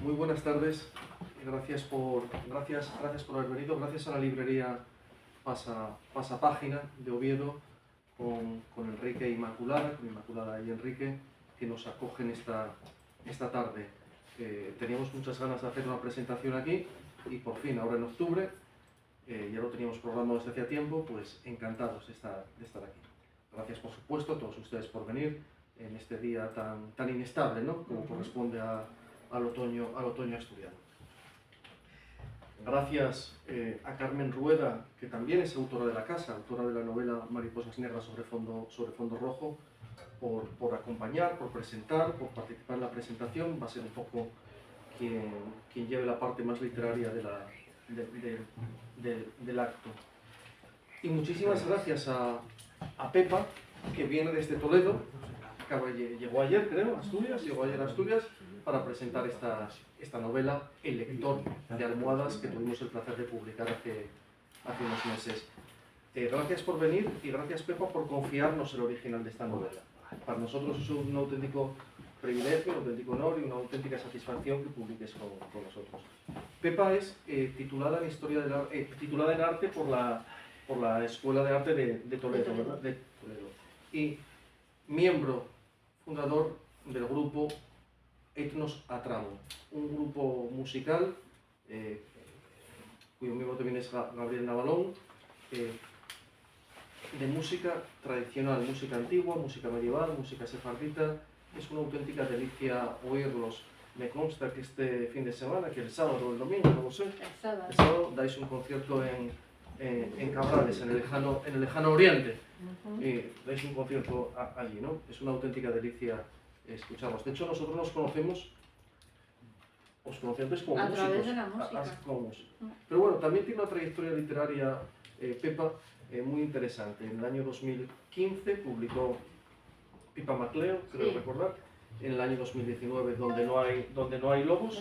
Muy buenas tardes y gracias por haber venido. Gracias a la librería Pasapágina de Oviedo con Enrique e Inmaculada, con Inmaculada y Enrique, que nos acogen esta tarde. Teníamos muchas ganas de hacer una presentación aquí y por fin, ahora en octubre, ya lo teníamos programado desde hacía tiempo, pues encantados de estar aquí. Gracias, por supuesto, a todos ustedes por venir en este día tan inestable, ¿no?, como corresponde al otoño asturiano. Gracias a Carmen Rueda, que también es autora de la casa, autora de la novela Mariposas negras sobre fondo rojo, por acompañar, por presentar, por participar en la presentación. Va a ser un poco quien lleve la parte más literaria del acto. Y muchísimas gracias a Pepa, que viene desde Toledo, llegó ayer, creo, a Asturias, para presentar esta novela, El lector de almohadas, que tuvimos el placer de publicar hace unos meses. Gracias por venir y gracias, Pepa, por confiarnos el original de esta novela. Para nosotros es un auténtico privilegio, un auténtico honor y una auténtica satisfacción que publiques con nosotros. Pepa es titulada en arte por la Escuela de Arte de Toledo, ¿verdad? De Toledo. Y miembro fundador del grupo Etnos a Tramo, un grupo musical cuyo miembro también es Gabriel Navalón, de música tradicional, música antigua, música medieval, música sefardita. Es una auténtica delicia oírlos. Me consta que este fin de semana, que el sábado o el domingo, no lo sé, el sábado dais un concierto en Cabrales, en el lejano oriente. Dais un concierto allí, ¿no? Es una auténtica delicia escucharlos. De hecho, nosotros os conocemos como a músicos. Través de la música. Como músicos. Pero bueno, también tiene una trayectoria literaria, Pepa, muy interesante. En el año 2015 publicó Pipa Macleo, creo recordar. En el año 2019, donde no hay lobos.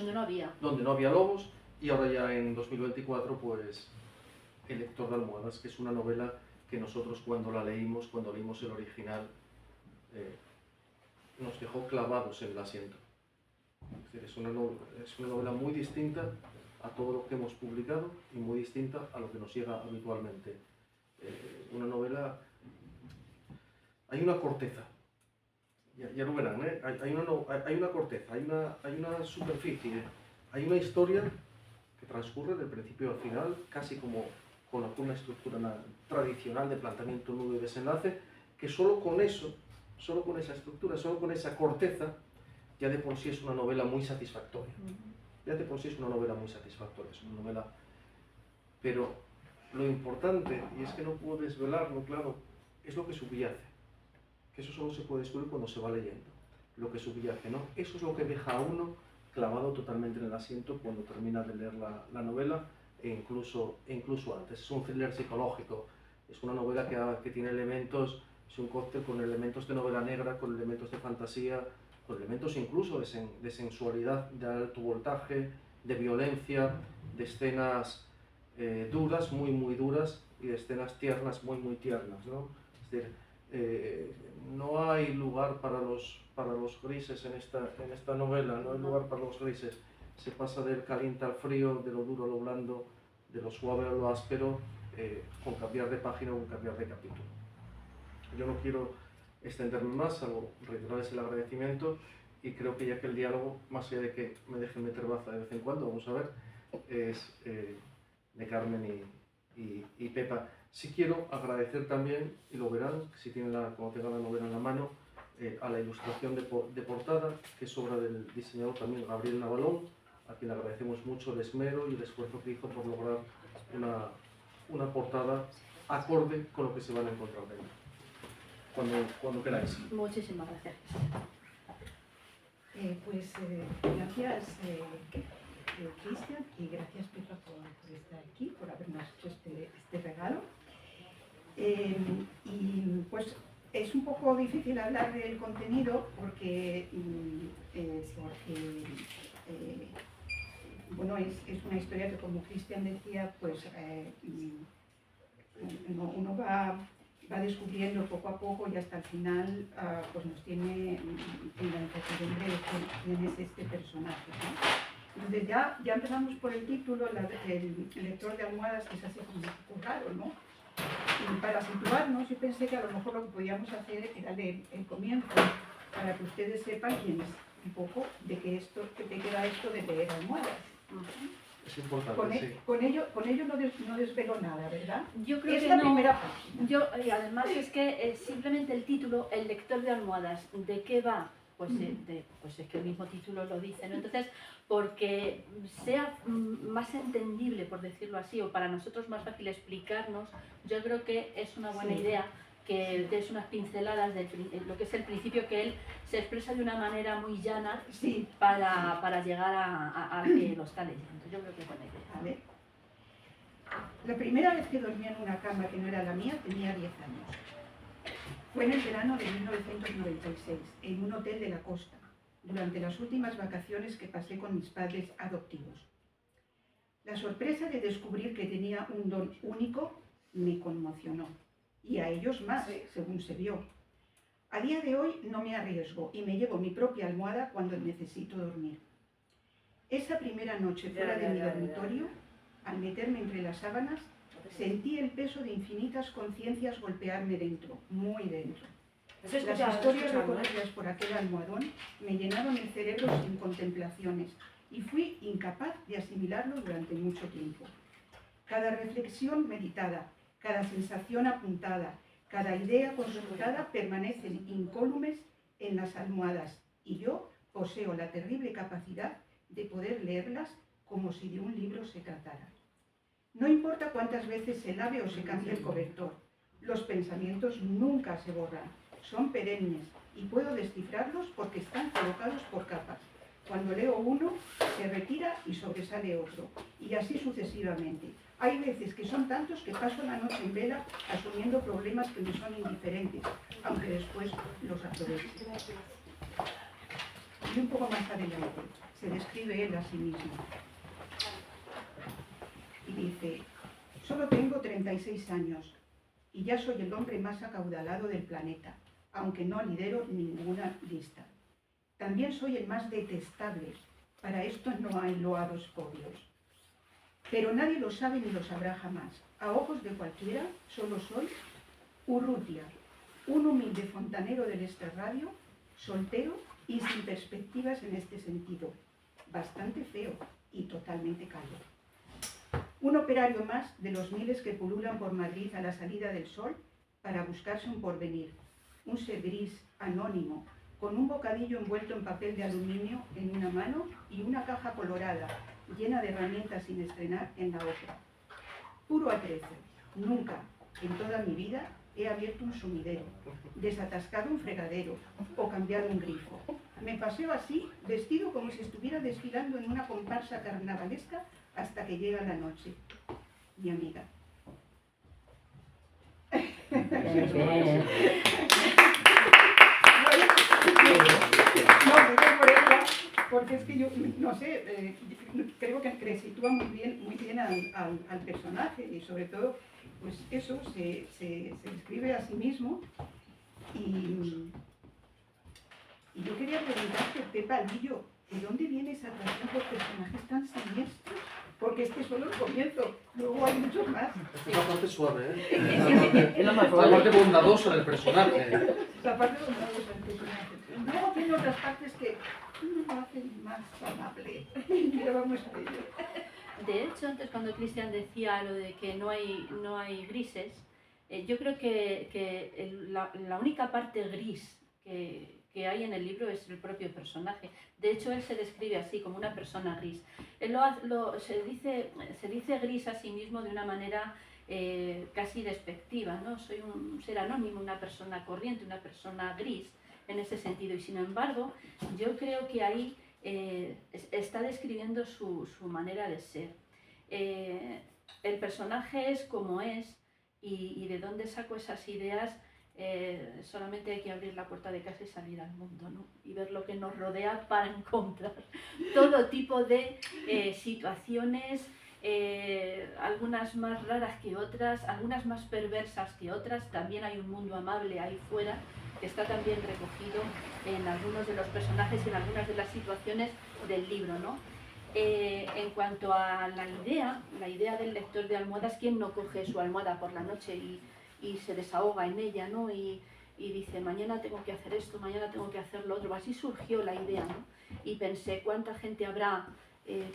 Donde no había lobos. Y ahora ya en 2024, pues, El lector de almohadas, que es una novela que nosotros cuando leímos el original, nos dejó clavados en el asiento. Es decir, es una novela muy distinta a todo lo que hemos publicado y muy distinta a lo que nos llega habitualmente. Una novela... Hay una corteza, ya lo verán, ¿eh? Hay una corteza, hay una superficie, hay una historia que transcurre del principio al final, casi como con una estructura tradicional de planteamiento, nudo y desenlace, que solo con esa estructura, solo con esa corteza, ya de por sí es una novela muy satisfactoria. Es una novela, pero lo importante, y es que no puedo desvelarlo, claro, es lo que subyace, que eso solo se puede descubrir cuando se va leyendo, lo que subyace, ¿no? Eso es lo que deja a uno clavado totalmente en el asiento cuando termina de leer la novela, e incluso antes. Es un thriller psicológico, es una novela que tiene elementos, es un cóctel con elementos de novela negra, con elementos de fantasía, con elementos incluso de sensualidad, de alto voltaje, de violencia, de escenas duras, muy duras, y de escenas tiernas, muy tiernas, ¿no? Es decir, no hay lugar para los grises en esta novela, no hay lugar para los grises. Se pasa del caliente al frío, de lo duro a lo blando, de lo suave a lo áspero, con cambiar de página o con cambiar de capítulo. Yo no quiero extenderme más, salvo reiterarles el agradecimiento, y creo que ya que el diálogo, más allá de que me dejen meter baza de vez en cuando, vamos a ver, es de Carmen y Pepa. Sí quiero agradecer también, y lo verán, si cuando tengan la novela en la mano, a la ilustración de portada, que es obra del diseñador también Gabriel Navalón, a quien le agradecemos mucho el esmero y el esfuerzo que hizo por lograr una portada acorde con lo que se van a encontrar dentro. Cuando queráis. Muchísimas gracias. Gracias, Cristian, y gracias, Pepa, por estar aquí, por habernos hecho este regalo. Y pues es un poco difícil hablar del contenido porque bueno, es una historia que, como Cristian decía, pues uno va descubriendo poco a poco y hasta el final pues nos tiene en la incertidumbre de quién es este personaje, ¿no? Entonces ya empezamos por el título, el lector de almohadas, que es así como un poco raro, ¿no? Y para situarnos, yo pensé que a lo mejor lo que podíamos hacer era leer el comienzo, para que ustedes sepan quién es un poco de qué va esto de leer almohadas. Es importante, sí. Con ello no desvelo nada, ¿verdad? Yo creo es que la no. primera página. Y además es que simplemente el título, el lector de almohadas, ¿de qué va? Pues es que el mismo título lo dice, ¿no? Entonces, porque sea más entendible, por decirlo así, o para nosotros más fácil explicarnos, yo creo que es una buena idea que des unas pinceladas de lo que es el principio, que él se expresa de una manera muy llana para llegar a que lo está leyendo. Yo creo que es buena idea. ¿Vale? La primera vez que dormí en una cama que no era la mía tenía 10 años. Fue en el verano de 1996, en un hotel de la costa, durante las últimas vacaciones que pasé con mis padres adoptivos. La sorpresa de descubrir que tenía un don único me conmocionó, y a ellos más, según se vio. A día de hoy no me arriesgo y me llevo mi propia almohada cuando necesito dormir. Esa primera noche fuera de mi dormitorio, al meterme entre las sábanas, sentí el peso de infinitas conciencias golpearme dentro, muy dentro. Las historias recorridas por aquel almohadón me llenaron el cerebro sin contemplaciones y fui incapaz de asimilarlo durante mucho tiempo. Cada reflexión meditada, cada sensación apuntada, cada idea consultada permanecen incólumes en las almohadas y yo poseo la terrible capacidad de poder leerlas como si de un libro se tratara. No importa cuántas veces se lave o se cambie el cobertor, los pensamientos nunca se borran, son perennes y puedo descifrarlos porque están colocados por capas. Cuando leo uno, se retira y sobresale otro, y así sucesivamente. Hay veces que son tantos que paso la noche en vela asumiendo problemas que me son indiferentes, aunque después los aproveche. Y un poco más adelante, se describe él a sí mismo. Y dice: solo tengo 36 años y ya soy el hombre más acaudalado del planeta, aunque no lidero ninguna lista. También soy el más detestable, para esto no hay loados podios. Pero nadie lo sabe ni lo sabrá jamás. A ojos de cualquiera, solo soy Urrutia, un humilde fontanero del extrarradio, soltero y sin perspectivas en este sentido, bastante feo y totalmente calvo. Un operario más de los miles que pululan por Madrid a la salida del sol para buscarse un porvenir. Un ser gris, anónimo, con un bocadillo envuelto en papel de aluminio en una mano y una caja colorada, llena de herramientas sin estrenar en la otra. Puro atrezo. Nunca, en toda mi vida, he abierto un sumidero, desatascado un fregadero o cambiado un grifo. Me paseo así, vestido como si estuviera desfilando en una comparsa carnavalesca hasta que llega la noche. Mi amiga. No, me voy por ella, porque es que yo, no sé, creo que sitúa muy bien al personaje y sobre todo, pues eso, se describe a sí mismo. Y yo quería preguntarte, Pepa Albillo, ¿de dónde viene esa atracción por personajes tan siniestros? Porque este es solo el comienzo, luego hay muchos más. Es la parte suave, ¿eh? Es la parte bondadosa del personaje. La parte bondadosa del personaje. Luego tiene otras partes que lo hacen más amable. Pero vamos a ello. De hecho, antes cuando Cristian decía lo de que no hay grises, yo creo que la única parte gris que hay en el libro es el propio personaje. De hecho, él se describe así, como una persona gris. Él se dice gris a sí mismo de una manera casi despectiva, ¿no? Soy un ser anónimo, una persona corriente, una persona gris, en ese sentido. Y sin embargo, yo creo que ahí está describiendo su manera de ser. El personaje es como es, y de dónde saco esas ideas. Solamente hay que abrir la puerta de casa y salir al mundo, ¿no? Y ver lo que nos rodea para encontrar todo tipo de situaciones, algunas más raras que otras, algunas más perversas que otras. También hay un mundo amable ahí fuera que está también recogido en algunos de los personajes y en algunas de las situaciones del libro, ¿no? En cuanto a la idea del lector de almohadas, ¿quién no coge su almohada por la noche y se desahoga en ella, ¿no? Y dice, mañana tengo que hacer esto, mañana tengo que hacer lo otro. Así surgió la idea, ¿no? Y pensé, ¿cuánta gente habrá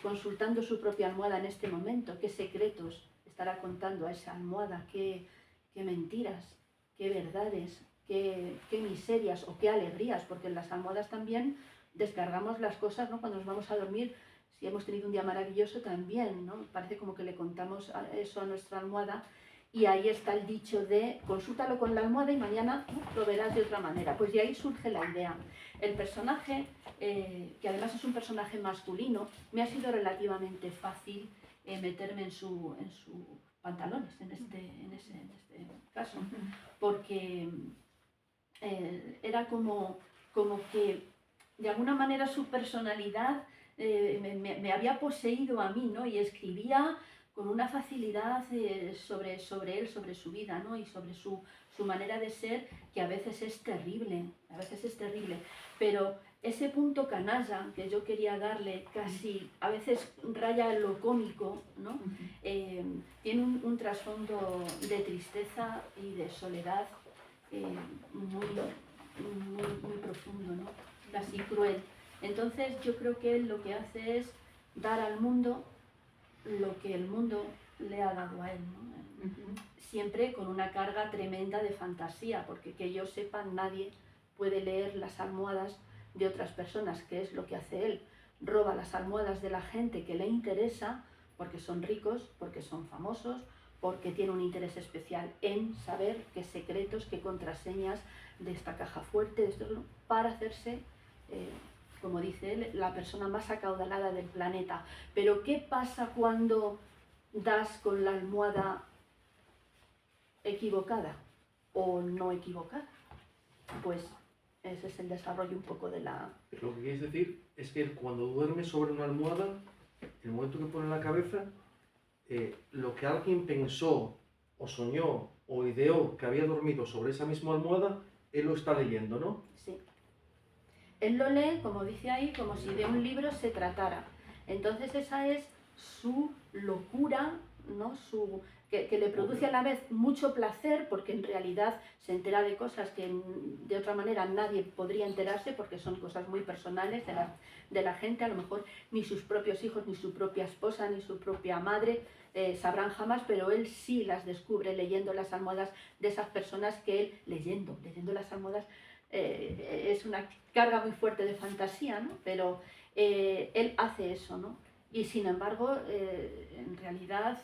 consultando su propia almohada en este momento? ¿Qué secretos estará contando a esa almohada? ¿Qué mentiras? ¿Qué verdades? ¿Qué miserias o qué alegrías? Porque en las almohadas también descargamos las cosas, ¿no? Cuando nos vamos a dormir, si hemos tenido un día maravilloso también, ¿no? Parece como que le contamos eso a nuestra almohada, y ahí está el dicho de consúltalo con la almohada y mañana lo verás de otra manera. Pues de ahí surge la idea. El personaje, que además es un personaje masculino, me ha sido relativamente fácil meterme en sus pantalones en este caso, porque era como que de alguna manera su personalidad me había poseído a mí, ¿no? Y escribía con una facilidad sobre él, sobre su vida, ¿no? Y sobre su manera de ser, que a veces es terrible, pero ese punto canalla que yo quería darle, casi a veces raya en lo cómico, ¿no? Tiene un trasfondo de tristeza y de soledad muy profundo, ¿no? Casi cruel. Entonces yo creo que él lo que hace es dar al mundo lo que el mundo le ha dado a él, ¿no? Siempre con una carga tremenda de fantasía, porque que yo sepa nadie puede leer las almohadas de otras personas, que es lo que hace él. Roba las almohadas de la gente que le interesa, porque son ricos, porque son famosos, porque tiene un interés especial en saber qué secretos, qué contraseñas de esta caja fuerte, de esto, para hacerse, como dice él, la persona más acaudalada del planeta. Pero ¿qué pasa cuando das con la almohada equivocada o no equivocada? Pues ese es el desarrollo un poco de la... Lo que quieres decir es que cuando duerme sobre una almohada, el momento que pone la cabeza, lo que alguien pensó o soñó o ideó que había dormido sobre esa misma almohada, él lo está leyendo, ¿no? Sí. Él lo lee, como dice ahí, como si de un libro se tratara. Entonces esa es su locura, ¿no? Que le produce a la vez mucho placer, porque en realidad se entera de cosas que de otra manera nadie podría enterarse, porque son cosas muy personales de la gente. A lo mejor ni sus propios hijos, ni su propia esposa, ni su propia madre sabrán jamás, pero él sí las descubre leyendo las almohadas de esas personas que él, leyendo las almohadas, es una carga muy fuerte de fantasía, ¿no? Pero él hace eso, ¿no? Y sin embargo, en realidad,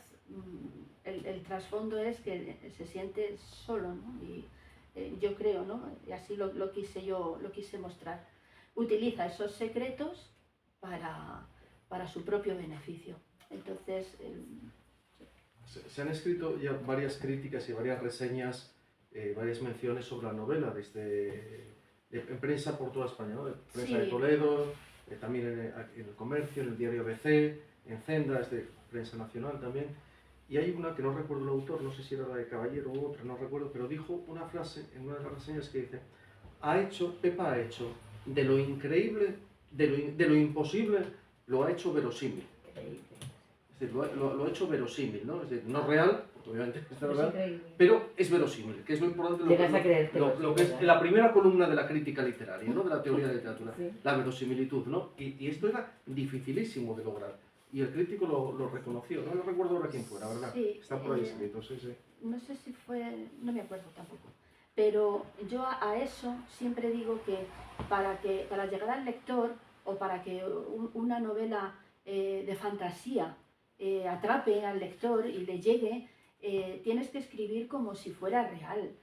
el trasfondo es que se siente solo, ¿no? Y yo creo, ¿no? Y así lo quise mostrar. Utiliza esos secretos para su propio beneficio. Entonces... Se han escrito ya varias críticas y varias reseñas, varias menciones sobre la novela, en prensa por toda España, ¿no? Prensa de Toledo, también en el Comercio, en el diario ABC, en Zenda, es de prensa nacional también. Y hay una que no recuerdo el autor, no sé si era la de Caballero u otra, no recuerdo, pero dijo una frase en una de las reseñas que dice: Pepa ha hecho de lo increíble, de lo imposible, lo ha hecho verosímil. Es decir, lo ha hecho verosímil, ¿no? Es decir, no real, porque obviamente es real, pero es verosímil, que es lo importante, lo que es la primera columna de la crítica literaria, ¿no? De la teoría de la literatura, sí. La verosimilitud, ¿no? Y esto era dificilísimo de lograr. Y el crítico lo reconoció, no recuerdo ahora quién fuera, ¿verdad? Sí, está por ahí escrito, sí. No sé si fue, no me acuerdo tampoco. Pero yo a eso siempre digo que para llegar al lector, o para que una novela de fantasía atrape al lector y le llegue, tienes que escribir como si fuera real.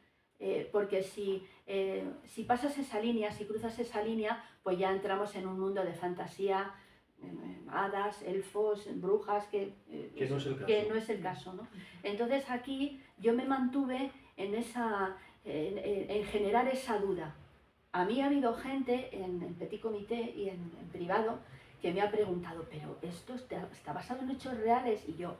Porque si pasas esa línea, si cruzas esa línea, pues ya entramos en un mundo de fantasía, hadas, elfos, brujas, que no es el caso, ¿no? Entonces aquí yo me mantuve en generar esa duda. A mí ha habido gente en Petit Comité y en privado que me ha preguntado, pero ¿esto está basado en hechos reales? Y yo,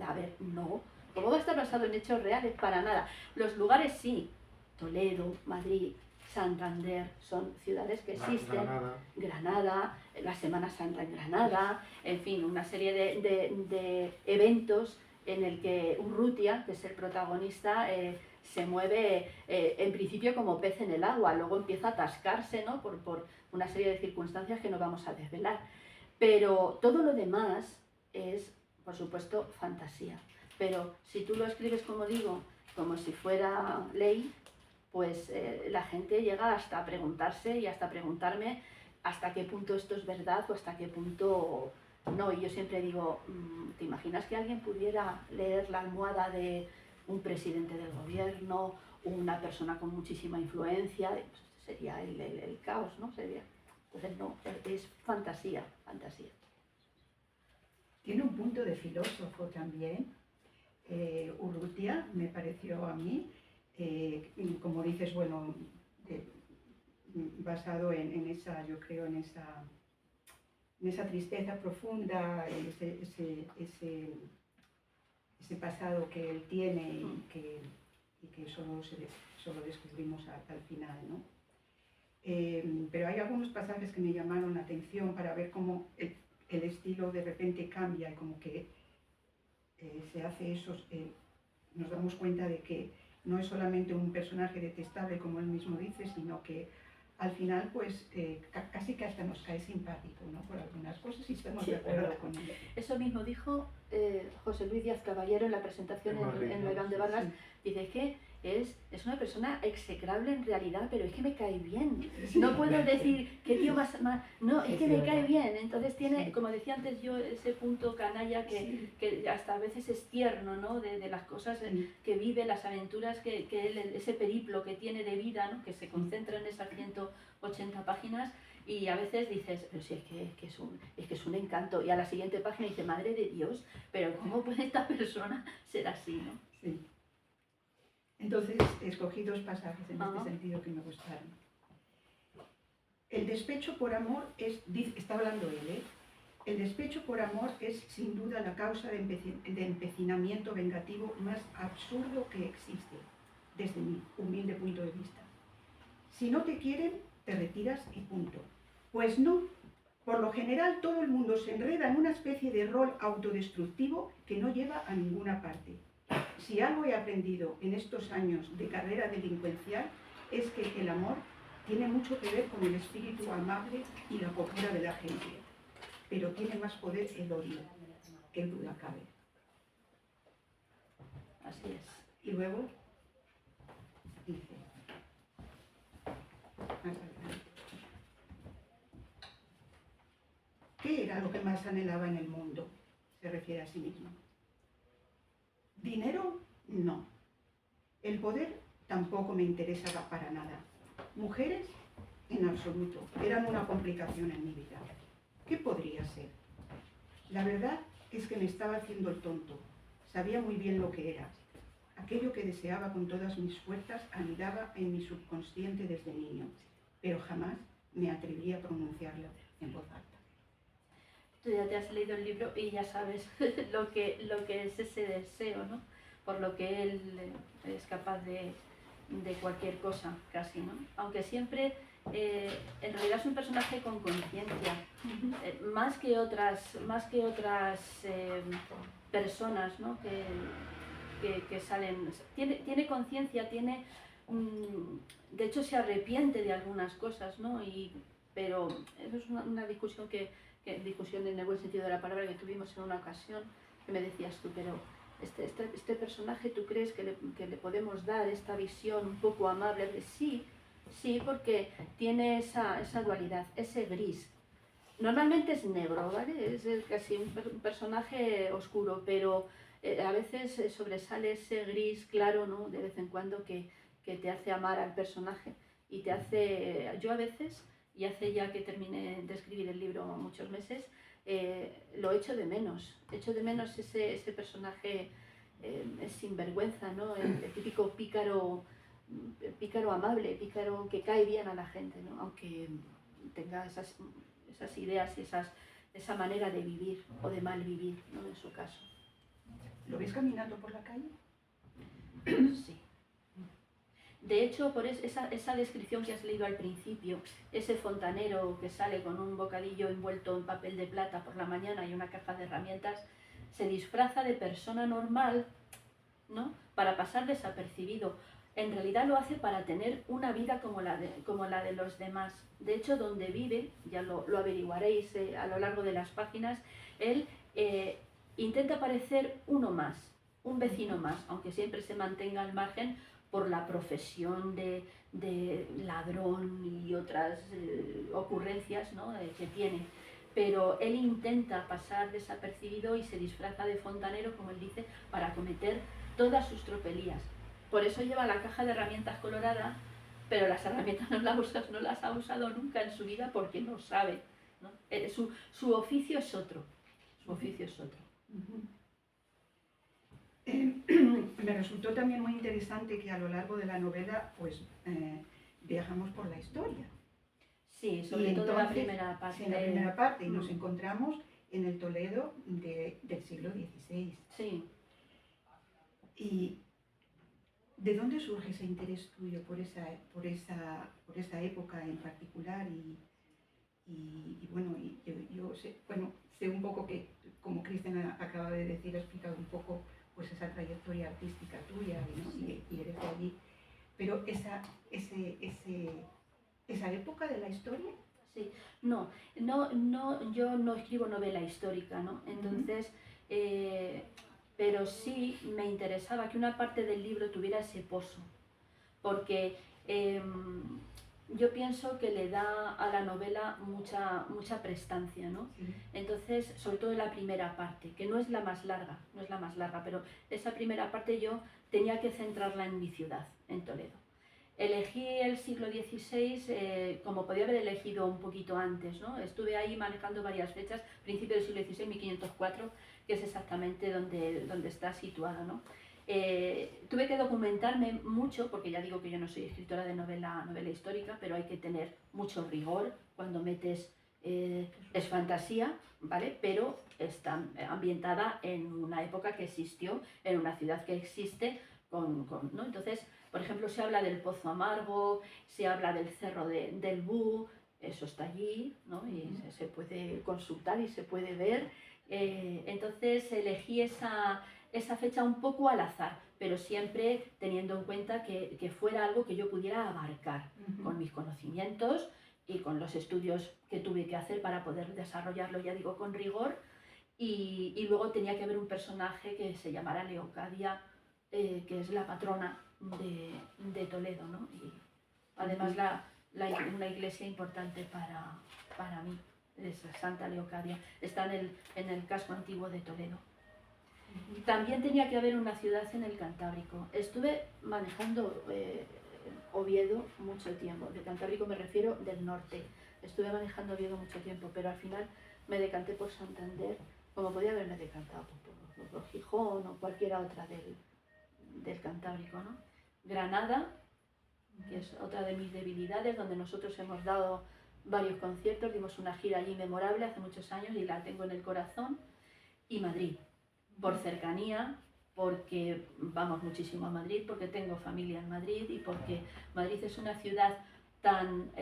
a ver, no. ¿Cómo va a estar basado en hechos reales? Para nada. Los lugares sí, Toledo, Madrid, Santander, son ciudades que existen, Granada. Granada, la Semana Santa en Granada, en fin, una serie de eventos en el que Urrutia, que es el protagonista, se mueve en principio como pez en el agua, luego empieza a atascarse, ¿no? por una serie de circunstancias que no vamos a desvelar. Pero todo lo demás es, por supuesto, fantasía. Pero si tú lo escribes, como digo, como si fuera ley, pues la gente llega hasta a preguntarse y hasta a preguntarme hasta qué punto esto es verdad o hasta qué punto no. Y yo siempre digo, ¿te imaginas que alguien pudiera leer la almohada de un presidente del gobierno, una persona con muchísima influencia? Pues sería el caos, ¿no? Sería. Entonces no, es fantasía, fantasía. Tiene un punto de filósofo también. Urrutia, me pareció a mí, como dices, bueno, basado en esa, yo creo, en esa tristeza profunda, ese pasado que él tiene y que solo descubrimos al final, ¿no? Pero hay algunos pasajes que me llamaron la atención para ver cómo el estilo de repente cambia y como que se hace eso, nos damos cuenta de que no es solamente un personaje detestable, como él mismo dice, sino que al final, pues, casi que hasta nos cae simpático, ¿no? Por algunas cosas y estamos de acuerdo con él. Eso mismo dijo José Luis Díaz Caballero en la presentación en Iván de Vargas. Sí. Dice que es una persona execrable en realidad, pero es que me cae bien. Sí. No puedo decir qué tío más... No, es que me cae bien. Entonces tiene, como decía antes yo, ese punto canalla que hasta a veces es tierno, ¿no? De las cosas que vive, las aventuras que él, ese periplo que tiene de vida, ¿no? Que se concentra en esas 180 páginas. Y a veces dices, pero sí, es que es un encanto. Y a la siguiente página dice, madre de Dios, pero ¿cómo puede esta persona ser así, no? Sí. Entonces, escogí dos pasajes en este sentido que me gustaron. El despecho por amor está hablando él, el despecho por amor es sin duda la causa de empecinamiento vengativo más absurdo que existe, desde mi humilde punto de vista. Si no te quieren, te retiras y punto. Pues no, por lo general todo el mundo se enreda en una especie de rol autodestructivo que no lleva a ninguna parte. Si algo he aprendido en estos años de carrera delincuencial es que el amor tiene mucho que ver con el espíritu amable y la cordura de la gente, pero tiene más poder el odio, que duda cabe. Así es. Y luego dice, más adelante, ¿qué era lo que más anhelaba en el mundo? Se refiere a sí mismo. ¿Dinero? No. El poder tampoco me interesaba para nada. Mujeres, en absoluto, eran una complicación en mi vida. ¿Qué podría ser? La verdad es que me estaba haciendo el tonto. Sabía muy bien lo que era. Aquello que deseaba con todas mis fuerzas anidaba en mi subconsciente desde niño, pero jamás me atreví a pronunciarlo en voz alta. Tú ya te has leído el libro y ya sabes lo que es ese deseo, ¿no? Por lo que él es capaz de cualquier cosa, casi, ¿no? Aunque siempre, en realidad es un personaje con conciencia, más que otras personas, ¿no? que salen. Tiene conciencia, de hecho se arrepiente de algunas cosas, ¿no? Pero eso es una discusión discusión en el buen sentido de la palabra que tuvimos en una ocasión, que me decías tú, pero este personaje, ¿tú crees que le podemos dar esta visión un poco amable? Sí, porque tiene esa dualidad, ese gris. Normalmente es negro, ¿vale? Es casi un personaje oscuro, pero a veces sobresale ese gris claro, ¿no? De vez en cuando que te hace amar al personaje y te hace... Yo a veces, y hace ya que terminé de escribir el libro muchos meses, lo echo de menos. Echo de menos ese personaje sinvergüenza, ¿no? El típico pícaro amable, pícaro que cae bien a la gente, ¿no? Aunque tenga esas ideas y esa manera de vivir o de mal vivir, ¿no? En su caso. ¿Lo ves caminando por la calle? Sí. De hecho, por esa descripción que has leído al principio, ese fontanero que sale con un bocadillo envuelto en papel de plata por la mañana y una caja de herramientas, se disfraza de persona normal, ¿no? Para pasar desapercibido. En realidad lo hace para tener una vida como la de los demás. De hecho, donde vive, ya lo averiguaréis a lo largo de las páginas, él intenta parecer uno más, un vecino más, aunque siempre se mantenga al margen por la profesión de ladrón y otras ocurrencias, ¿no? Que tiene. Pero él intenta pasar desapercibido y se disfraza de fontanero, como él dice, para cometer todas sus tropelías. Por eso lleva la caja de herramientas colorada, pero las herramientas no las ha usado nunca en su vida porque no sabe, ¿no? Su oficio es otro. Su oficio es otro. Me resultó también muy interesante que a lo largo de la novela pues viajamos por la historia. Sí, sobre todo la primera parte. Sí, la primera parte, y nos encontramos en el Toledo del siglo XVI. Sí. ¿Y de dónde surge ese interés tuyo por esa época en particular? Yo sé un poco que, como Cristian acaba de decir, ha explicado un poco pues esa trayectoria artística tuya, ¿no? y eres de allí. Pero esa época de la historia. Sí, no, yo no escribo novela histórica, ¿no? Entonces, pero sí me interesaba que una parte del libro tuviera ese pozo, porque yo pienso que le da a la novela mucha prestancia, ¿no? Sí. Entonces, sobre todo en la primera parte, que no es la más larga, pero esa primera parte yo tenía que centrarla en mi ciudad, en Toledo. Elegí el siglo XVI, como podía haber elegido un poquito antes, ¿no? Estuve ahí manejando varias fechas, principio del siglo XVI, 1504, que es exactamente donde está situado, ¿no? Tuve que documentarme mucho, porque ya digo que yo no soy escritora de novela histórica, pero hay que tener mucho rigor cuando metes, es fantasía, ¿vale? Pero está ambientada en una época que existió, en una ciudad que existe, ¿no? Entonces, por ejemplo, se habla del Pozo Amargo, se habla del Cerro del Bú, eso está allí, ¿no? Y se puede consultar y se puede ver. Entonces elegí esa fecha un poco al azar, pero siempre teniendo en cuenta que fuera algo que yo pudiera abarcar con mis conocimientos y con los estudios que tuve que hacer para poder desarrollarlo, ya digo, con rigor. Y luego tenía que haber un personaje que se llamara Leocadia, que es la patrona de Toledo, ¿no? Y además una iglesia importante para mí, es Santa Leocadia, está en el casco antiguo de Toledo. También tenía que haber una ciudad en el Cantábrico. Estuve manejando Oviedo mucho tiempo, de Cantábrico me refiero del norte. Estuve manejando Oviedo mucho tiempo, pero al final me decanté por Santander, como podía haberme decantado por Gijón o cualquiera otra del Cantábrico, ¿no? Granada, que es otra de mis debilidades, donde nosotros hemos dado varios conciertos, dimos una gira allí memorable hace muchos años y la tengo en el corazón. Y Madrid, por cercanía, porque vamos muchísimo a Madrid, porque tengo familia en Madrid y porque Madrid es una ciudad tan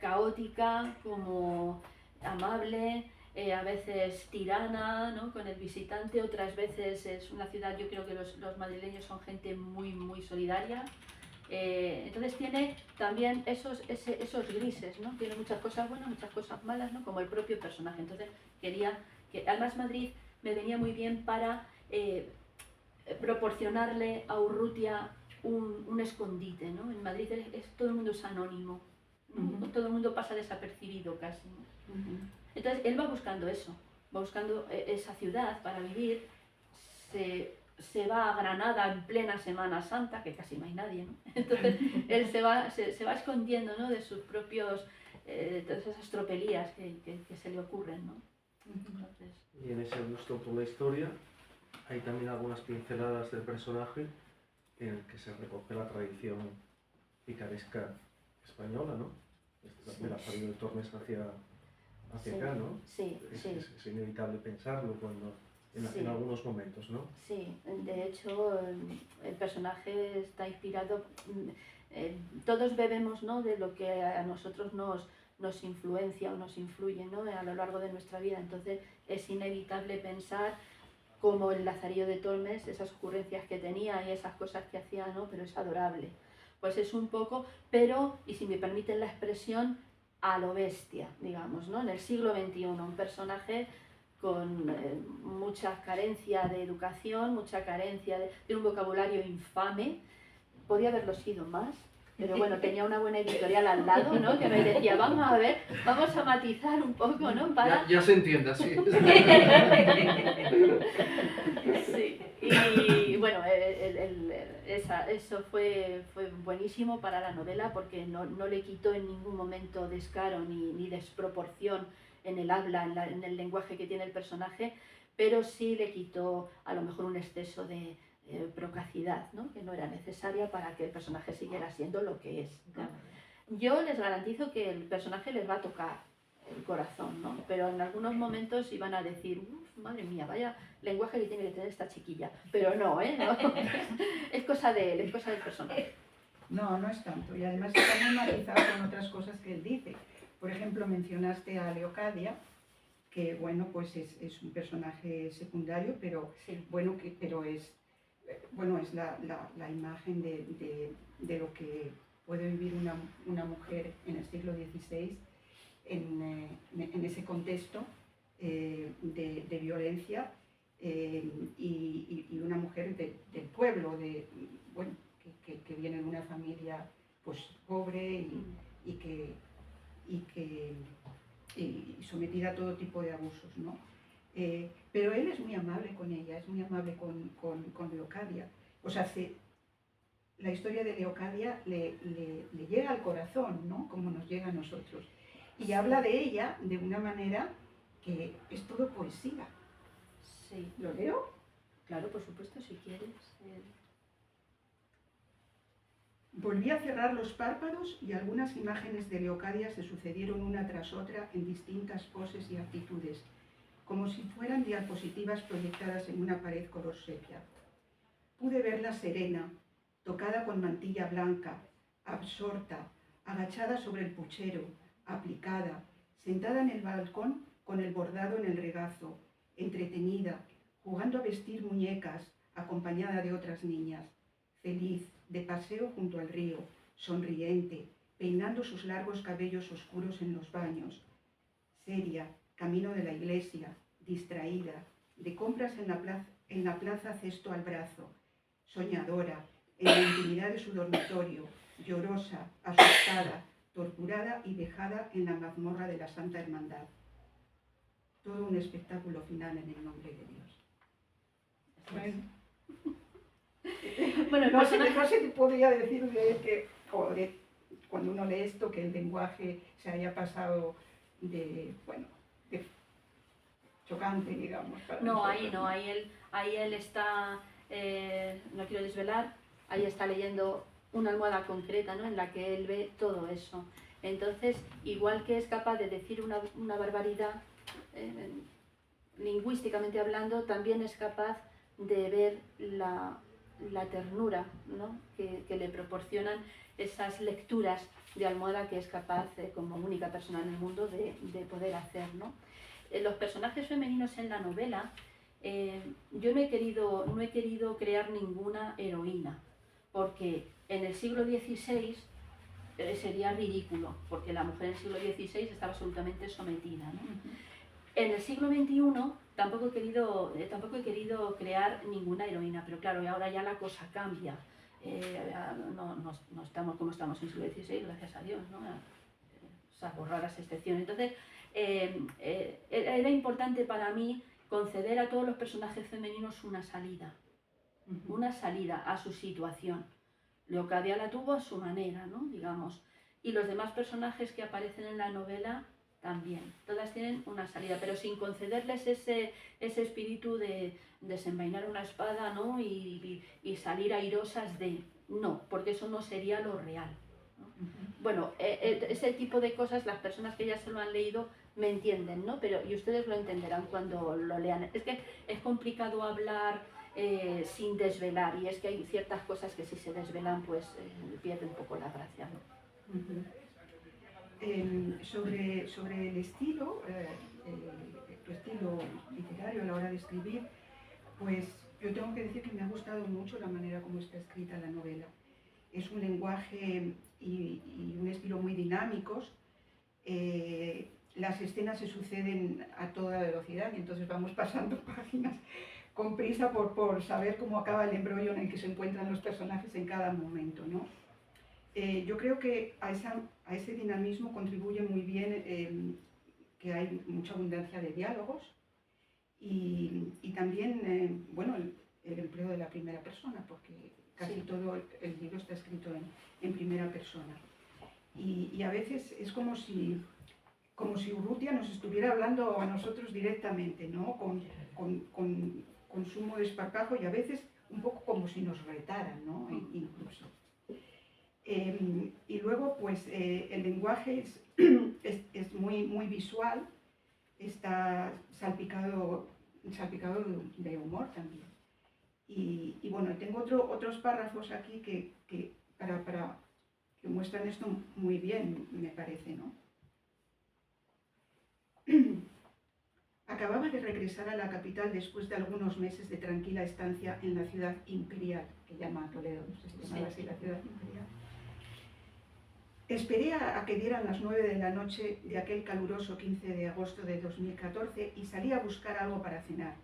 caótica como amable, a veces tirana, ¿no? Con el visitante, otras veces es una ciudad, yo creo que los madrileños son gente muy, muy solidaria. Entonces tiene también esos grises, ¿no? Tiene muchas cosas buenas, muchas cosas malas, ¿no? Como el propio personaje. Entonces quería que, además Madrid me venía muy bien para proporcionarle a Urrutia un escondite, ¿no? En Madrid todo el mundo es anónimo, ¿no? Todo el mundo pasa desapercibido casi, ¿no? Entonces él va buscando eso, va buscando esa ciudad para vivir, se va a Granada en plena Semana Santa, que casi no hay nadie, ¿no? Entonces él se va escondiendo, ¿no? De sus propios, de todas esas tropelías que se le ocurren, ¿no? Entonces, y en ese gusto por la historia hay también algunas pinceladas del personaje en el que se recoge la tradición picaresca española, ¿no? De la salida de Tormes hacia acá, ¿no? Sí, es inevitable pensarlo en algunos momentos, ¿no? Sí, de hecho el personaje está inspirado, todos bebemos, ¿no?, de lo que a nosotros nos influencia o nos influye, ¿no?, a lo largo de nuestra vida. Entonces es inevitable pensar como el Lazarillo de Tolmes, esas ocurrencias que tenía y esas cosas que hacía, ¿no?, pero es adorable. Pues es un poco, pero, y si me permiten la expresión, a lo bestia, digamos, ¿no? En el siglo XXI, un personaje con mucha carencia de educación, mucha carencia de un vocabulario infame. Podía haberlo sido más, pero bueno, tenía una buena editorial al lado, ¿no?, que me decía, vamos a ver, vamos a matizar un poco, ¿no?, para... Ya se entiende, sí. Sí, y bueno, eso fue buenísimo para la novela porque no le quitó en ningún momento descaro ni desproporción en el habla, en el lenguaje que tiene el personaje, pero sí le quitó a lo mejor un exceso de procacidad, ¿no?, que no era necesaria para que el personaje siguiera siendo lo que es, ¿no? Yo les garantizo que el personaje les va a tocar el corazón, ¿no?, pero en algunos momentos iban a decir, madre mía, vaya lenguaje que tiene que tener esta chiquilla, pero no, no. Es cosa de él, es cosa del personaje. No, no es tanto, y además está muy matizado con otras cosas que él dice. Por ejemplo, mencionaste a Leocadia, que bueno, pues es un personaje secundario, pero Sí. bueno, pero es la imagen de lo que puede vivir una mujer en el siglo XVI en ese contexto de violencia, y una mujer del pueblo, bueno, que viene de una familia pues pobre y sometida a todo tipo de abusos, ¿no? Pero él es muy amable con ella, es muy amable con Leocadia. O sea, la historia de Leocadia le llega al corazón, ¿no?, como nos llega a nosotros. Y habla de ella de una manera que es todo poesía. Sí. ¿Lo leo? Claro, por supuesto, si quieres. Volví a cerrar los párpados y algunas imágenes de Leocadia se sucedieron una tras otra en distintas poses y actitudes, como si fueran diapositivas proyectadas en una pared color sepia. Pude verla serena, tocada con mantilla blanca, absorta, agachada sobre el puchero, aplicada, sentada en el balcón con el bordado en el regazo, entretenida, jugando a vestir muñecas, acompañada de otras niñas, feliz, de paseo junto al río, sonriente, peinando sus largos cabellos oscuros en los baños, seria, camino de la iglesia, distraída, de compras en la plaza cesto al brazo, soñadora, en la intimidad de su dormitorio, llorosa, asustada, torturada y dejada en la mazmorra de la Santa Hermandad. Todo un espectáculo final en el nombre de Dios. Bueno, no se te podría decir de él que, cuando uno lee esto, que el lenguaje se haya pasado de chocante, digamos. No, ahí no, ahí él está, no quiero desvelar, ahí está leyendo una almohada concreta, ¿no?, en la que él ve todo eso. Entonces, igual que es capaz de decir una barbaridad, lingüísticamente hablando, también es capaz de ver la ternura, ¿no?, que le proporcionan esas lecturas de almohada que es capaz, como única persona en el mundo, de poder hacer, ¿no? Los personajes femeninos en la novela, yo no he querido crear ninguna heroína, porque en el siglo XVI sería ridículo, porque la mujer en el siglo XVI estaba absolutamente sometida, ¿no? En el siglo XXI tampoco he querido crear ninguna heroína, pero claro, ahora ya la cosa cambia. No estamos como estamos en el siglo XVI, gracias a Dios, ¿no? Salvo raras excepciones. Entonces, era importante para mí conceder a todos los personajes femeninos una salida a su situación. Leocadia la tuvo a su manera, ¿no?, digamos. Y los demás personajes que aparecen en la novela también. Todas tienen una salida, pero sin concederles ese espíritu de desenvainar una espada, ¿no?, y salir airosas de... No, porque eso no sería lo real, ¿no? Bueno, ese tipo de cosas, las personas que ya se lo han leído me entienden, ¿no? Y ustedes lo entenderán cuando lo lean. Es que es complicado hablar sin desvelar. Y es que hay ciertas cosas que si se desvelan, pues pierde un poco la gracia, ¿no? Sobre el estilo, tu estilo literario a la hora de escribir, pues yo tengo que decir que me ha gustado mucho la manera como está escrita la novela. Es un lenguaje y un estilo muy dinámicos. Las escenas se suceden a toda velocidad y entonces vamos pasando páginas con prisa por saber cómo acaba el embrollo en el que se encuentran los personajes en cada momento, ¿no? Yo creo que a ese dinamismo contribuye muy bien que hay mucha abundancia de diálogos y también, bueno, el empleo de la primera persona, porque casi todo el libro está escrito en primera persona. Y a veces es como si Urrutia nos estuviera hablando a nosotros directamente, ¿no? Con sumo desparpajo y a veces un poco como si nos retaran, ¿no? Incluso. Y luego, pues, el lenguaje es muy visual, está salpicado de humor también. Y bueno, tengo otros párrafos aquí que muestran esto muy bien, me parece, ¿no? Acababa de regresar a la capital después de algunos meses de tranquila estancia en la ciudad imperial, que llama Toledo, no sé si se llama así la ciudad imperial. Esperé a que dieran las 9 de la noche de aquel caluroso 15 de agosto de 2014 y salí a buscar algo para cenar.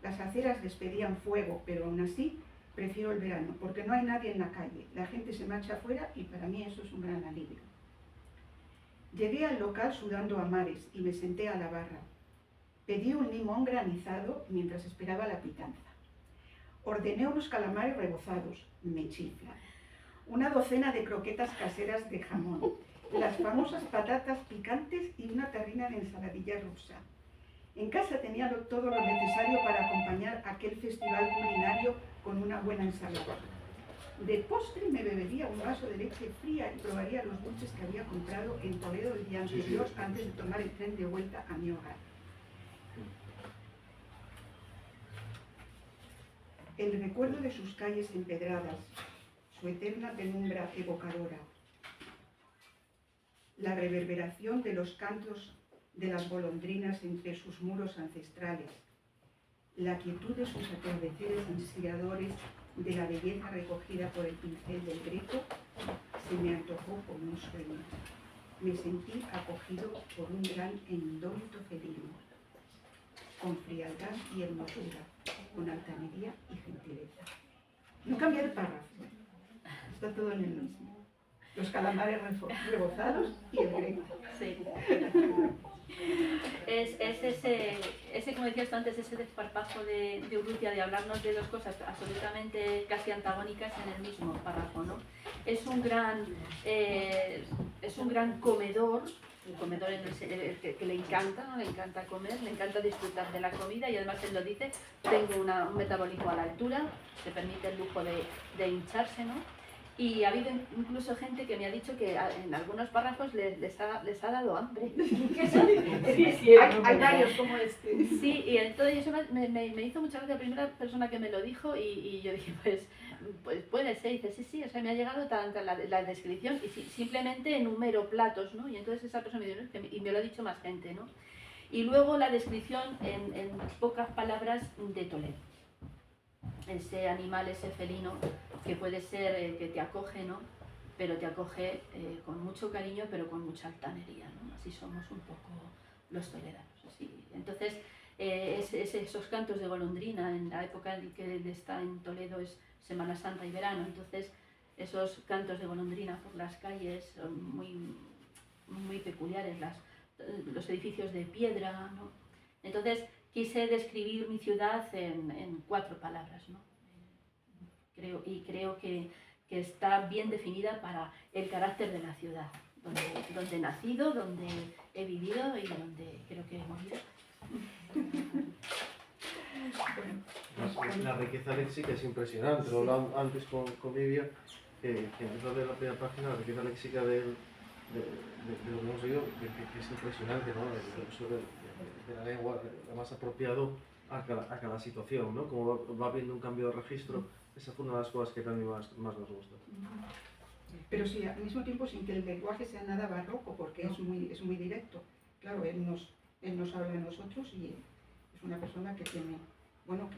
Las aceras despedían fuego, pero aún así prefiero el verano, porque no hay nadie en la calle, la gente se marcha afuera y para mí eso es un gran alivio. Llegué al local sudando a mares y me senté a la barra. Pedí un limón granizado mientras esperaba la pitanza. Ordené unos calamares rebozados, me chiflan. Una docena de croquetas caseras de jamón, las famosas patatas picantes y una tarrina de ensaladilla rusa. En casa tenía todo lo necesario para acompañar aquel festival culinario con una buena ensalada. De postre me bebería un vaso de leche fría y probaría los dulces que había comprado en Toledo el día anterior antes de tomar el tren de vuelta a mi hogar. El recuerdo de sus calles empedradas, su eterna penumbra evocadora, la reverberación de los cantos de las golondrinas entre sus muros ancestrales, la quietud de sus atardeceres inspiradores, de la belleza recogida por el pincel del Greco, se me antojó como un sueño. Me sentí acogido por un gran e indómito felino, con frialdad y hermosura, con altanería y gentileza. No cambié de párrafo, está todo en el mismo. Los calamares rebozados y el Greco. Sí. Es ese, como decías tú antes, ese desparpajo de Urrutia de hablarnos de dos cosas absolutamente casi antagónicas en el mismo párrafo, ¿no? Es un gran comedor, un comedor en el que le encanta, ¿no? Le encanta comer, le encanta disfrutar de la comida y además él lo dice, tengo un metabólico a la altura, se permite el lujo de hincharse, ¿no? Y ha habido incluso gente que me ha dicho que en algunos párrafos les ha dado hambre. Sí, hay varios como este. Sí, y entonces eso me hizo mucha gracia la primera persona que me lo dijo y yo dije, pues puede ser. Y dice, sí, o sea, me ha llegado tanta la descripción y simplemente enumero platos, ¿no? Y entonces esa persona me dijo, y me lo ha dicho más gente, ¿no? Y luego la descripción en pocas palabras de Toledo. Ese animal, ese felino, que puede ser que te acoge, ¿no? Pero te acoge con mucho cariño, pero con mucha altanería, ¿no? Así somos un poco los toledanos. Así. Entonces, esos cantos de golondrina, en la época en que él está en Toledo es Semana Santa y verano, entonces esos cantos de golondrina por las calles son muy peculiares, los edificios de piedra, ¿no? Entonces, quise describir mi ciudad en 4 palabras, ¿no? Creo que está bien definida para el carácter de la ciudad, donde he nacido, donde he vivido y donde creo que he morido. La riqueza léxica es impresionante, lo hablaba antes con Vivian, que dentro de la primera página la riqueza léxica de lo que hemos oído, que es impresionante, ¿no? El uso de la lengua, lo más apropiado a cada situación, ¿no? Como va habiendo un cambio de registro, esa fue una de las cosas que también más nos gustó. Pero sí, al mismo tiempo sin que el lenguaje sea nada barroco, porque es muy directo. Claro, él nos habla a nosotros y es una persona que tiene, bueno,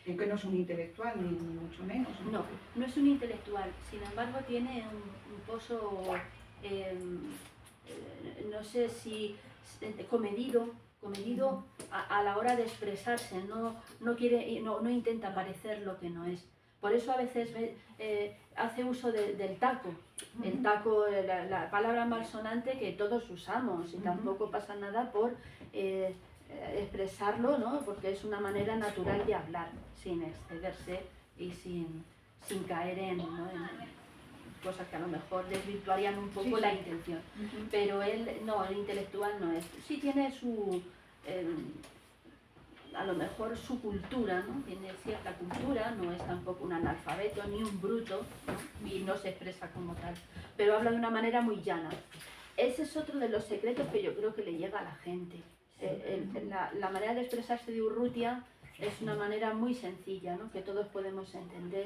que no es un intelectual, ni mucho menos. No, no es un intelectual, sin embargo tiene un pozo, no sé si comedido a la hora de expresarse, no intenta parecer lo que no es. Por eso a veces hace uso del taco, el taco, la palabra malsonante que todos usamos y tampoco pasa nada por expresarlo, ¿no? Porque es una manera natural de hablar, sin excederse y sin caer en cosas que a lo mejor desvirtuarían un poco la intención. Pero él, no, el intelectual no es. Sí tiene a lo mejor su cultura, ¿no? Tiene cierta cultura, no es tampoco un analfabeto ni un bruto, ¿no? Y no se expresa como tal, pero habla de una manera muy llana. Ese es otro de los secretos que yo creo que le llega a la gente. La manera de expresarse de Urrutia es una manera muy sencilla, ¿no? Que todos podemos entender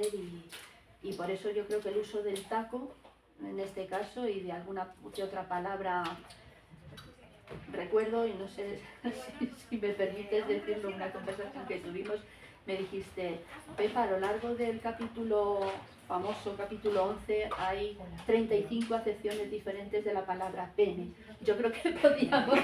y por eso yo creo que el uso del taco, en este caso, y de alguna que otra palabra, recuerdo, y no sé si me permites decirlo, una conversación que tuvimos, me dijiste, Pepa, a lo largo del famoso capítulo 11 hay 35 acepciones diferentes de la palabra pene. Yo creo que podíamos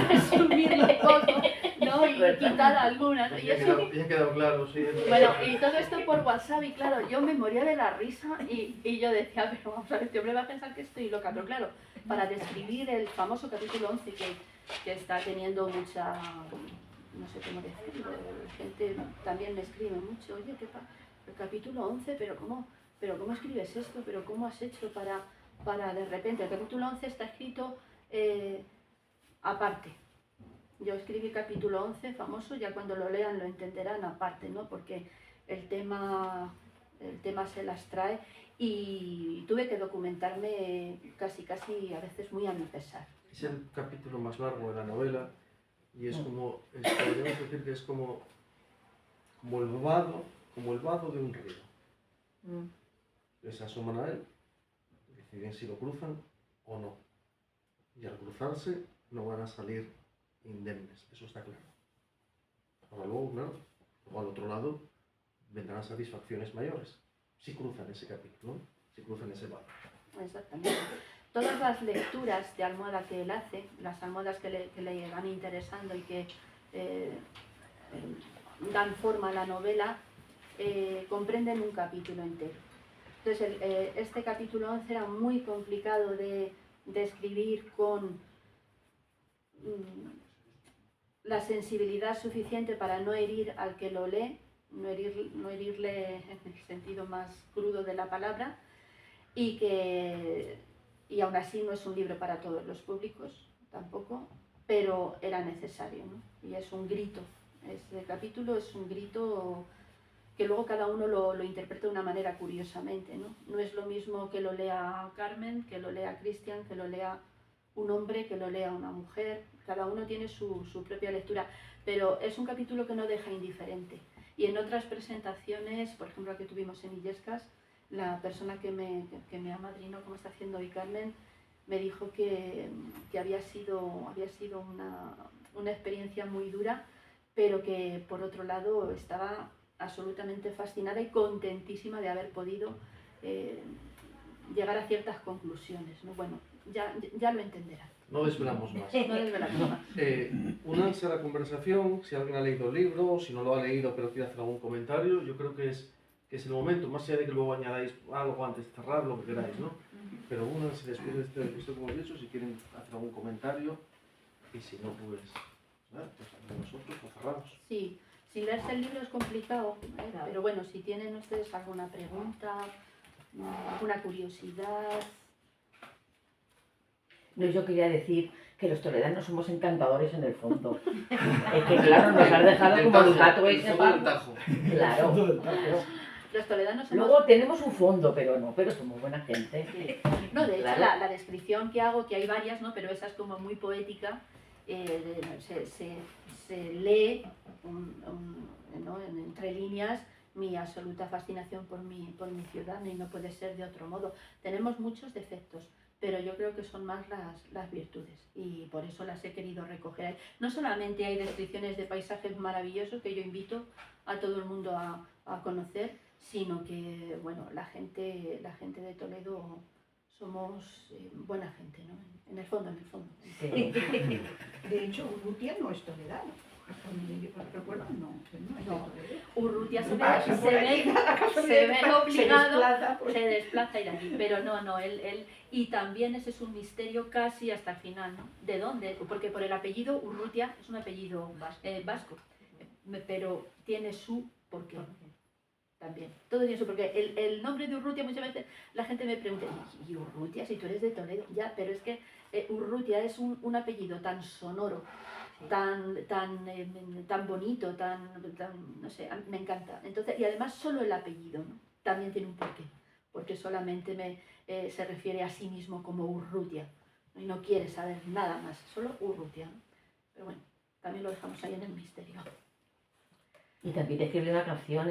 resumirlo poco, ¿no? Y quitar algunas, ¿no? Y eso, ya ha quedado claro, sí. bueno, y todo esto por WhatsApp, y claro, yo me moría de la risa y yo decía, pero vamos a ver, este hombre va a pensar que estoy loca, pero claro, para describir el famoso capítulo 11 que está teniendo mucha, no sé cómo decirlo, gente también me escribe mucho, oye, ¿qué pasa? El capítulo 11, pero ¿cómo escribes esto? ¿Pero cómo has hecho para de repente? El capítulo 11 está escrito aparte. Yo escribí capítulo 11, famoso, ya cuando lo lean lo entenderán aparte, ¿no? Porque el tema se las trae y tuve que documentarme casi a veces muy a mi pesar. Es el capítulo más largo de la novela y es como, podríamos decir que es como el vado de un río. Les asoman a él, deciden si lo cruzan o no. Y al cruzarse no van a salir indemnes, eso está claro. Ahora luego, claro, al otro lado vendrán satisfacciones mayores si cruzan ese capítulo, ¿no? Si cruzan ese vado. Exactamente. Todas las lecturas de almohada que él hace, las almohadas que le van interesando y que dan forma a la novela, comprenden un capítulo entero. Entonces, este capítulo 11 era muy complicado de escribir con la sensibilidad suficiente para no herir al que lo lee, no herirle en el sentido más crudo de la palabra, y aún así no es un libro para todos los públicos tampoco, pero era necesario, ¿no? Y es un grito, este capítulo es un grito que luego cada uno lo interpreta de una manera curiosamente, ¿no? No es lo mismo que lo lea Carmen, que lo lea Cristian, que lo lea un hombre, que lo lea una mujer, cada uno tiene su propia lectura, pero es un capítulo que no deja indiferente. Y en otras presentaciones, por ejemplo la que tuvimos en Illescas, la persona que me amadrinó, como está haciendo hoy Carmen, me dijo que había sido una experiencia muy dura, pero que por otro lado estaba absolutamente fascinada y contentísima de haber podido llegar a ciertas conclusiones, ¿no? Bueno, ya lo entenderán. No desvelamos más. No desvelamos más. Únanse a la conversación, si alguien ha leído el libro, si no lo ha leído pero quiere hacer algún comentario, yo creo que es el momento, más allá de que luego añadáis algo antes de cerrar, lo que queráis, ¿no? Pero únanse después de esto que hemos dicho, si quieren hacer algún comentario, y si no, pues nosotros lo cerramos. Sí, sin leerse el libro es complicado, ¿eh? Pero bueno, si tienen ustedes alguna pregunta, alguna curiosidad... No, yo quería decir que los toledanos somos encantadores en el fondo. Es que claro, nos has dejado como el gato ese. Claro. Los toledanos somos... Luego tenemos un fondo, pero somos buena gente. Sí. No, de hecho, Claro. la descripción que hago, que hay varias, ¿no? Pero esa es como muy poética, se lee ¿no? Entre líneas mi absoluta fascinación por mi ciudad, y no puede ser de otro modo. Tenemos muchos defectos, pero yo creo que son más las virtudes, y por eso las he querido recoger ahí. No solamente hay descripciones de paisajes maravillosos que yo invito a todo el mundo a conocer, sino que, bueno, la gente de Toledo somos buena gente, ¿no? En el fondo. Sí. De hecho, Urrutia no es toledano. Hasta donde yo recuerdo, no es de Toledo. Urrutia se por ahí, ve obligado, pues. se desplaza a ir allí, pero no, él, y también ese es un misterio casi hasta el final, ¿no? ¿De dónde? Porque por el apellido Urrutia es un apellido vasco, pero tiene su porqué. También, todo tiene su porqué. El nombre de Urrutia, muchas veces la gente me pregunta, ¿y Urrutia si tú eres de Toledo? Ya, pero es que Urrutia es un apellido tan sonoro, tan bonito, no sé, me encanta. Entonces, y además solo el apellido, ¿no? También tiene un porqué, porque solamente se refiere a sí mismo como Urrutia, ¿no? Y no quiere saber nada más, solo Urrutia, ¿no? Pero bueno, también lo dejamos ahí en el misterio. Y también escribió una canción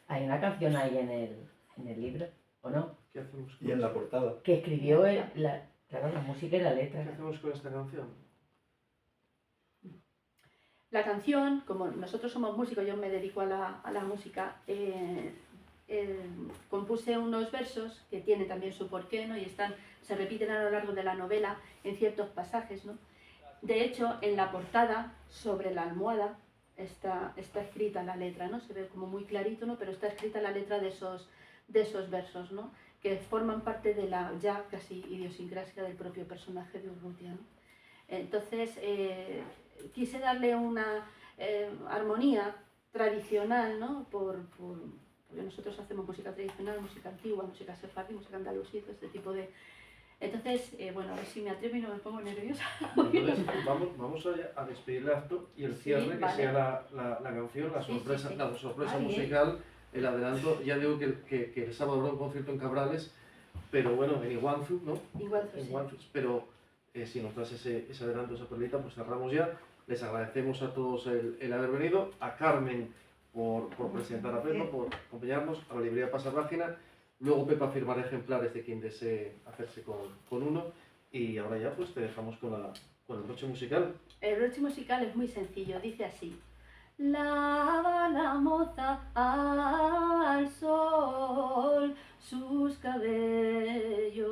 hay una canción ahí en el libro, ¿o no? ¿Qué hacemos Y en la portada. Que escribió claro, la música y la letra. ¿Qué hacemos con esta canción? La canción, como nosotros somos músicos, yo me dedico a la música, compuse unos versos que tienen también su porqué, ¿no? Y se repiten a lo largo de la novela en ciertos pasajes, ¿no? De hecho, en la portada, sobre la almohada, está escrita la letra, ¿no? Se ve como muy clarito, ¿no? Pero está escrita la letra de esos versos, ¿no? Que forman parte de la ya casi idiosincrasia del propio personaje de Urrutia, ¿no? Entonces, quise darle una armonía tradicional, ¿no? Porque nosotros hacemos música tradicional, música antigua, música sefardí, música andalusí, este tipo de... Entonces, bueno, a ver si me atrevo y no me pongo nerviosa. Entonces, vamos a despedir el acto y el cierre, que vale. sea la canción, la sorpresa, Sí. la sorpresa Ah, bien. musical, el adelanto. Ya digo que el sábado habrá un concierto en Cabrales, pero bueno, en Iguanzu, ¿no? Igual, En sí. Iguanzu, pero si nos das ese adelanto, esa perlita, pues cerramos ya. Les agradecemos a todos el haber venido, a Carmen por presentar a Pepa, por acompañarnos, a la librería Pasapágina. Luego Pepa firmará ejemplares de quien desee hacerse con uno, y ahora ya pues te dejamos con el broche musical. El broche musical es muy sencillo, dice así: lava la moza al sol sus cabellos,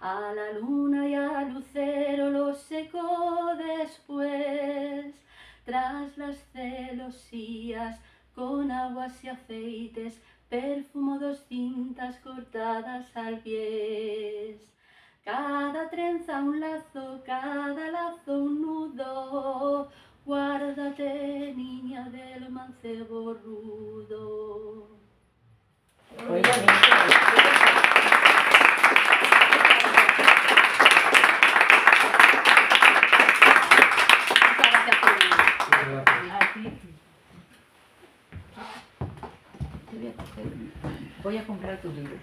a la luna y al lucero los secó después, tras las celosías con aguas y aceites perfumó 2 cintas cortadas al pies. Cada trenza un lazo, cada lazo un nudo, guárdate, niña del mancebo rudo. Muy bonito. Muchas gracias por venir. Muchas gracias. Voy a comprar tu libro.